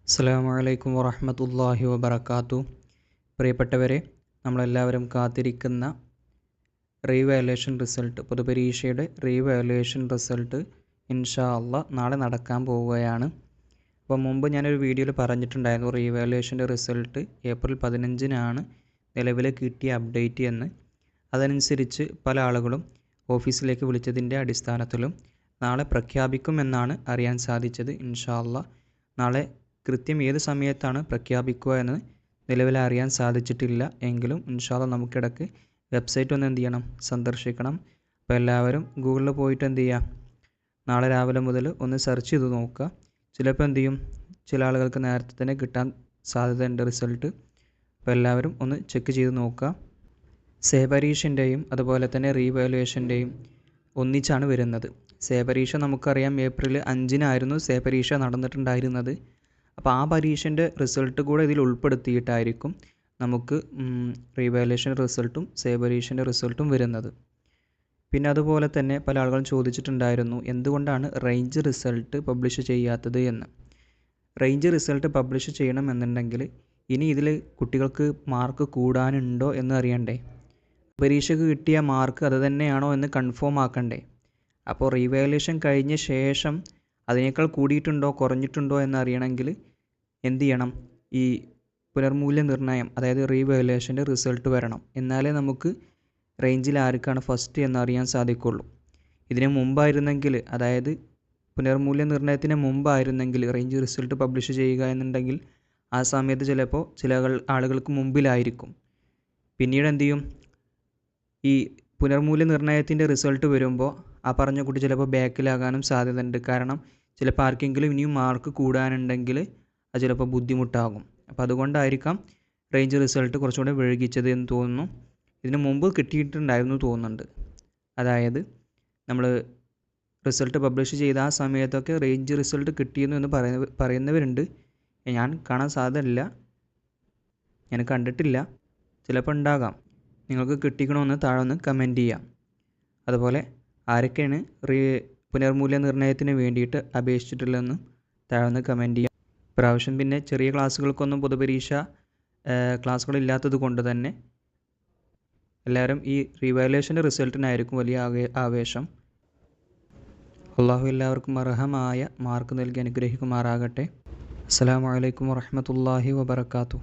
അസ്സലാമു അലൈക്കും വറഹ്മത്തുള്ളാഹി വബറകാതുഹു. പ്രിയപ്പെട്ടവരെ, നമ്മളെല്ലാവരും കാത്തിരിക്കുന്ന റീവാലുവേഷൻ റിസൾട്ട്, പൊതുപരീക്ഷയുടെ റീവാലുവേഷൻ റിസൾട്ട് ഇൻഷാ അള്ളാ നാളെ നടക്കാൻ പോവുകയാണ്. അപ്പോൾ മുമ്പ് ഞാനൊരു വീഡിയോയിൽ പറഞ്ഞിട്ടുണ്ടായിരുന്നു റീവാലുവേഷൻ്റെ റിസൾട്ട് ഏപ്രിൽ 15-നാണ് നിലവിൽ കിട്ടിയ അപ്ഡേറ്റ് എന്ന്. അതനുസരിച്ച് പല ആളുകളും ഓഫീസിലേക്ക് വിളിച്ചതിൻ്റെ അടിസ്ഥാനത്തിലും നാളെ പ്രഖ്യാപിക്കുമെന്നാണ് അറിയാൻ സാധിച്ചത്. ഇൻഷാ അള്ളാ നാളെ കൃത്യം ഏത് സമയത്താണ് പ്രഖ്യാപിക്കുക എന്ന് നിലവിൽ അറിയാൻ സാധിച്ചിട്ടില്ല. എങ്കിലും ഇൻഷാ അള്ളാ നമുക്കിടയ്ക്ക് വെബ്സൈറ്റ് ഒന്ന് എന്ത് ചെയ്യണം, സന്ദർശിക്കണം. അപ്പോൾ എല്ലാവരും ഗൂഗിളിൽ പോയിട്ട് എന്ത് ചെയ്യുക, നാളെ രാവിലെ മുതൽ ഒന്ന് സെർച്ച് ചെയ്ത് നോക്കുക. ചിലപ്പോൾ എന്ത് ചെയ്യും, ചില ആളുകൾക്ക് നേരത്തെ തന്നെ കിട്ടാൻ സാധ്യതയുണ്ട് റിസൾട്ട്. അപ്പോൾ എല്ലാവരും ഒന്ന് ചെക്ക് ചെയ്ത് നോക്കുക. സേ പരീക്ഷൻ്റെയും അതുപോലെ തന്നെ റീവാലുവേഷൻ്റെയും ഒന്നിച്ചാണ് വരുന്നത്. സേ പരീക്ഷ നമുക്കറിയാം ഏപ്രിൽ 5-നായിരുന്നു സേ പരീക്ഷ നടന്നിട്ടുണ്ടായിരുന്നത്. അപ്പോൾ ആ പരീക്ഷൻ്റെ റിസൾട്ട് കൂടെ ഇതിൽ ഉൾപ്പെടുത്തിയിട്ടായിരിക്കും നമുക്ക് റീവാലുവേഷൻ റിസൾട്ടും സേ പരീക്ഷൻ്റെ റിസൾട്ടും വരുന്നത്. പിന്നെ അതുപോലെ തന്നെ പല ആളുകളും ചോദിച്ചിട്ടുണ്ടായിരുന്നു എന്തുകൊണ്ടാണ് റേഞ്ച് റിസൾട്ട് പബ്ലിഷ് ചെയ്യാത്തത് എന്ന്. റേഞ്ച് റിസൾട്ട് പബ്ലിഷ് ചെയ്യണമെന്നുണ്ടെങ്കിൽ ഇനി ഇതിൽ കുട്ടികൾക്ക് മാർക്ക് കൂടാനുണ്ടോ എന്ന് അറിയണ്ടേ. പരീക്ഷയ്ക്ക് കിട്ടിയ മാർക്ക് അത് തന്നെയാണോ എന്ന് കൺഫേം ആക്കണ്ടേ. അപ്പോൾ റീവാലുവേഷൻ കഴിഞ്ഞ ശേഷം അതിനേക്കാൾ കൂടിയിട്ടുണ്ടോ കുറഞ്ഞിട്ടുണ്ടോ എന്നറിയണമെങ്കിൽ എന്ത് ചെയ്യണം, ഈ പുനർമൂല്യനിർണ്ണയം അതായത് റീവാലുവേഷൻ്റെ റിസൾട്ട് വരണം. എന്നാലേ നമുക്ക് റേഞ്ചിൽ ആർക്കാണ് ഫസ്റ്റ് എന്നറിയാൻ സാധിക്കുള്ളൂ. ഇതിന് മുമ്പായിരുന്നെങ്കിൽ, അതായത് പുനർമൂല്യനിർണ്ണയത്തിന് മുമ്പായിരുന്നെങ്കിൽ റേഞ്ച് റിസൾട്ട് പബ്ലിഷ് ചെയ്യുക എന്നുണ്ടെങ്കിൽ ആ സമയത്ത് ചിലപ്പോൾ ചില ആളുകൾക്ക് മുമ്പിലായിരിക്കും. പിന്നീട് എന്ത് ചെയ്യും, ഈ പുനർമൂല്യനിർണ്ണയത്തിൻ്റെ റിസൾട്ട് വരുമ്പോൾ ആ പറഞ്ഞ കുട്ടി ചിലപ്പോൾ ബാക്കിലാകാനും സാധ്യതയുണ്ട്. കാരണം ചിലപ്പോൾ ആർക്കെങ്കിലും ഇനിയും മാർക്ക് കൂടാനുണ്ടെങ്കിൽ അത് ചിലപ്പോൾ ബുദ്ധിമുട്ടാകും. അപ്പോൾ അതുകൊണ്ടായിരിക്കാം റേഞ്ച് റിസൾട്ട് കുറച്ചുകൂടെ വൈകിച്ചത് എന്ന് തോന്നുന്നു. ഇതിന് മുമ്പ് കിട്ടിയിട്ടുണ്ടായിരുന്നു തോന്നുന്നുണ്ട്. അതായത് നമ്മൾ റിസൾട്ട് പബ്ലിഷ് ചെയ്ത ആ സമയത്തൊക്കെ റേഞ്ച് റിസൾട്ട് കിട്ടിയെന്നു എന്ന് പറയുന്നവരുണ്ട്. ഞാൻ കാണാൻ സാധ്യതയില്ല, ഞാൻ കണ്ടിട്ടില്ല. ചിലപ്പോൾ ഉണ്ടാകാം. നിങ്ങൾക്ക് കിട്ടിക്കണമെന്ന് താഴെ ഒന്ന് കമൻറ്റ് ചെയ്യാം. അതുപോലെ ആരൊക്കെയാണ് പുനർമൂല്യനിർണ്ണയത്തിന് വേണ്ടിയിട്ട് അപേക്ഷിച്ചിട്ടുള്ളതെന്ന് താഴെ ഒന്ന് കമൻറ്റ് ചെയ്യാം. ഇപ്രാവശ്യം പിന്നെ ചെറിയ ക്ലാസ്സുകൾക്കൊന്നും പൊതുപരീക്ഷ ക്ലാസ്സുകളില്ലാത്തത് കൊണ്ട് തന്നെ എല്ലാവരും ഈ റീവാലുവേഷൻ്റെ റിസൾട്ടിനായിരിക്കും വലിയ ആവേശം. അള്ളാഹു എല്ലാവർക്കും അർഹമായ മാർക്ക് നൽകി അനുഗ്രഹിക്കുമാറാകട്ടെ. അസ്സലാമു അലൈക്കും വറഹ്മത്തുള്ളാഹി വബറകാതുഹു.